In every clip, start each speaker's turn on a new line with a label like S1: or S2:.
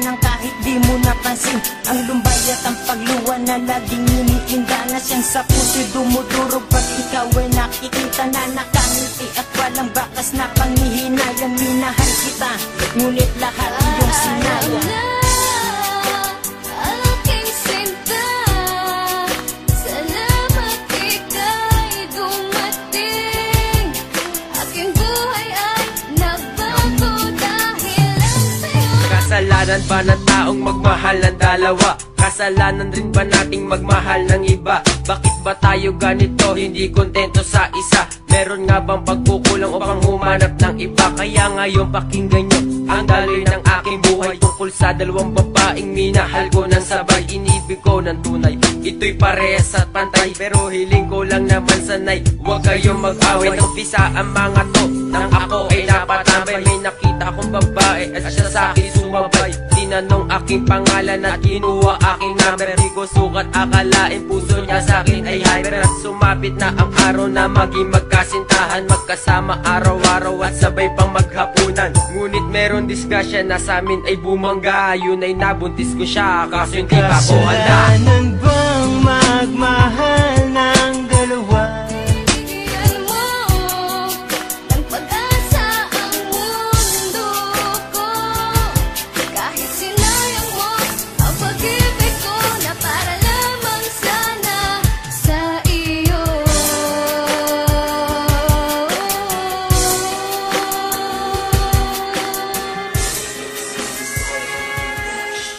S1: nang kahit di mo napansin. Ang lumbay at ang pagluwa na laging iniinda na siyang sa puso'y dumudurog pag ikaw ay nakikita na nakangiti at walang bakas na panghihinayang. Minahal kita, ngunit lahat iyong sinayang.
S2: Kasalanan ba ng taong magmahal ng dalawa? Kasalanan rin ba nating magmahal ng iba? Bakit ba tayo ganito, hindi kontento sa isa? Meron nga bang pagkukulang upang humanap ng iba? Kaya ngayon pakinggan nyo ang daloy ng aking buhay tungkol sa dalawang babaeng minahal ko ng sabay. Inibig ko ng tunay, ito'y parehas at pantay, pero hiling ko lang naman sanay huwag kayong mag-away. Umpisa ang mga to nang ako ay napatambay. May nakita akong babae at siya sa akin sumabay. Tinanong aking pangalan at kinuha aking number. Di ko sukat akalain puso niya sa akin ay hyper. At sumapit na ang araw na maging magkasintahan, magkasama araw-araw at sabay pang maghapunan. Ngunit meron diskusyon na sa amin ay bumangga. Yun ay nabuntis ko siya kaso hindi pa ko handa.
S3: Kasalanan bang magmahal ng dalawa?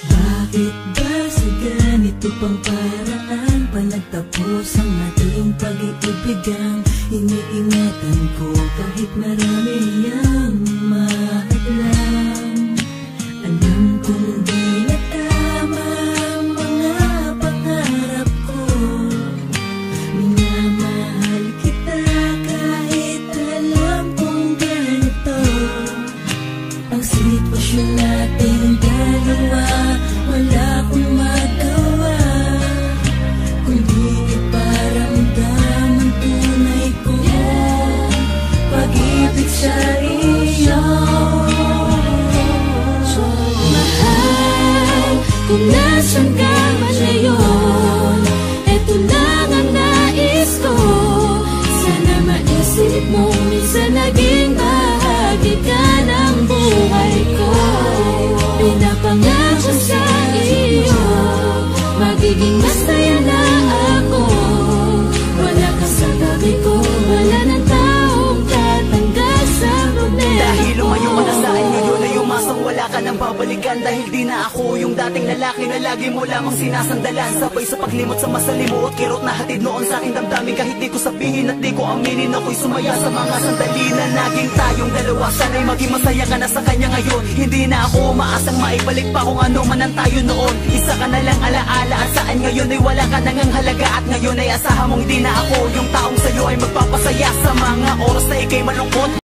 S4: Bakit ba sa ganito pang paraan pa nagtapos ang ating pag-iibigan? Iniingatan ko kahit marami ang mahadlang. Alam kong di na tama ang mga pangarap ko. Minamahal kita kahit alam kong ganito ang sitwasyon natin dalawa. Wala akong magawa kundi iparamdam ang tunay kong pag-ibig sa iyo. Mahal, kung nasan ka man ngayon, eto lang ang nais ko. Sana maisip mo minsan naging bahagi ka ng buhay ko. Pinapangako sa iyo, magiging masaya na ako. Wala ka sa tabi ko, wala ng taong tatanggal sa problema.
S5: Dahil lumayo ka na sa akin ngayon ay umasang wala ka nang babalikan. Dahil di na ako yung dating lalaki na lagi mo lamang sinasandalan. Sabay sa paglimot sa masalimuot, kirot na hatid noon sa aking damdamin. Kahit di ko sabihin at di ko aminin, ako'y sumaya sa mga sandali na naging tayong dalawa. Sana'y maging masaya ka na sa kanya ngayon. Hindi na ako umaasang maibalik pa kung ano man ang tayo noon. Isa ka na lang alaala at saan ngayon ay wala ka nang halaga. At ngayon ay asahan mong di na ako yung taong sa'yo ay magpapasaya sa mga oras na ika'y malungkot.